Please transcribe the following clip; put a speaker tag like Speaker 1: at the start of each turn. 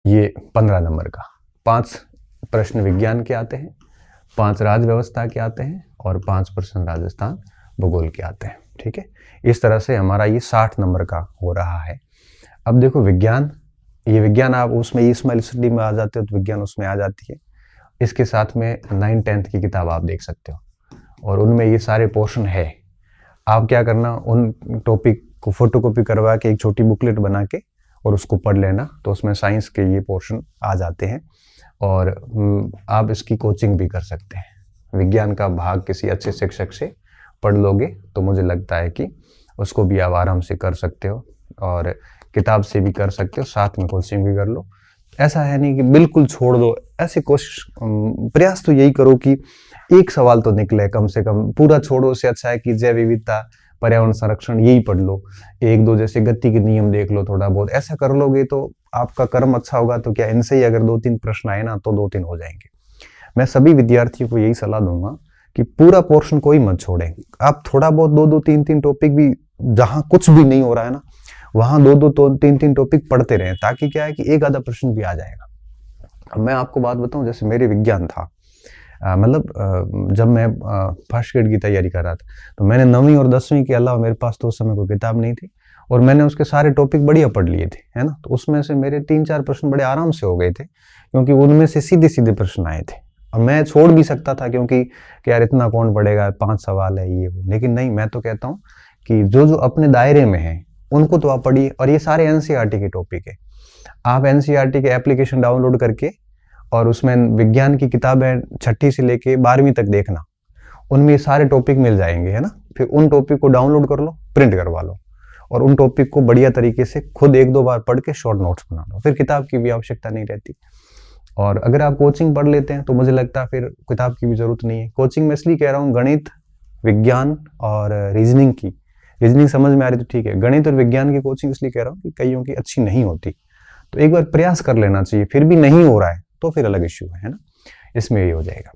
Speaker 1: ये 15 नंबर का। 5 प्रश्न विज्ञान के आते हैं, 5 राज्य व्यवस्था के आते हैं और 5 प्रश्न राजस्थान भूगोल के आते हैं। ठीक है, इस तरह से हमारा ये 60 नंबर का हो रहा है। अब देखो विज्ञान, ये विज्ञान आप उसमें स्माइल स्टडी में आ जाते हो तो विज्ञान उसमें आ जाती है। इसके साथ में 9th-10th की किताब आप देख सकते हो और उनमें ये सारे पोर्शन है। आप क्या करना, उन टॉपिक को फोटोकॉपी करवा के एक छोटी बुकलेट बना के और उसको पढ़ लेना, तो उसमें साइंस के ये पोर्शन आ जाते हैं और आप इसकी कोचिंग भी कर सकते हैं। विज्ञान का भाग किसी अच्छे शिक्षक से पढ़ लोगे तो मुझे लगता है कि उसको भी आप आराम से कर सकते हो और किताब से भी कर सकते हो, साथ में कोचिंग भी कर लो। ऐसा है नहीं कि बिल्कुल छोड़ दो, ऐसे कोशिश प्रयास तो यही करो कि एक सवाल तो निकले कम से कम। पूरा छोड़ो, उससे अच्छा है कि जैव विविधता, पर्यावरण संरक्षण यही पढ़ लो, 1-2 जैसे गति के नियम देख लो थोड़ा बहुत। ऐसा कर लोगे तो आपका कर्म अच्छा होगा। तो क्या इनसे ही अगर 2-3 प्रश्न आए ना तो 2-3 हो जाएंगे। मैं सभी विद्यार्थियों को यही सलाह दूंगा कि पूरा पोर्शन कोई मत छोड़े। आप थोड़ा बहुत 2-2, 3-3 टॉपिक भी, जहां कुछ भी नहीं हो रहा है ना वहां 2-2, 3-3 टॉपिक पढ़ते रहे, ताकि क्या है कि एक आधा प्रश्न भी आ जाएगा। अब मैं आपको बात बताऊं, जैसे मेरे विज्ञान था, जब मैं फर्स्ट ग्रेड की तैयारी कर रहा था तो मैंने 9वीं और 10वीं के अलावा, मेरे पास तो उस समय कोई किताब नहीं थी और मैंने उसके सारे टॉपिक बढ़िया पढ़ लिए थे, है ना। तो उसमें से मेरे 3-4 प्रश्न बड़े आराम से हो गए थे, क्योंकि उनमें से सीधे सीधे प्रश्न आए थे। अब मैं छोड़ भी सकता था, क्योंकि कि यार इतना कौन पढ़ेगा, 5 सवाल है ये वो, लेकिन नहीं, मैं तो कहता हूँ कि जो जो अपने दायरे में है उनको तो आप पढ़िए। और ये सारे एनसीईआरटी के टॉपिक है। आप एनसीईआरटी के एप्लीकेशन डाउनलोड करके और उसमें विज्ञान की किताबें 6ठी से लेके 12वीं तक देखना, उनमें ये सारे टॉपिक मिल जाएंगे, है ना। फिर उन टॉपिक को डाउनलोड कर लो, प्रिंट करवा लो और उन टॉपिक को बढ़िया तरीके से खुद 1-2 बार पढ़ के शॉर्ट नोट्स बना लो, फिर किताब की भी आवश्यकता नहीं रहती। और अगर आप कोचिंग पढ़ लेते हैं तो मुझे लगता है फिर किताब की भी जरूरत नहीं है। कोचिंग में इसलिए कह रहा हूँ, गणित, विज्ञान और रीजनिंग की, रीजनिंग समझ में आ रही तो ठीक है, गणित और विज्ञान की कोचिंग इसलिए कह रहा हूँ कि कईयों की अच्छी नहीं होती, तो एक बार प्रयास कर लेना चाहिए। फिर भी नहीं हो रहा है तो फिर अलग इश्यू है ना, इसमें ये हो जाएगा।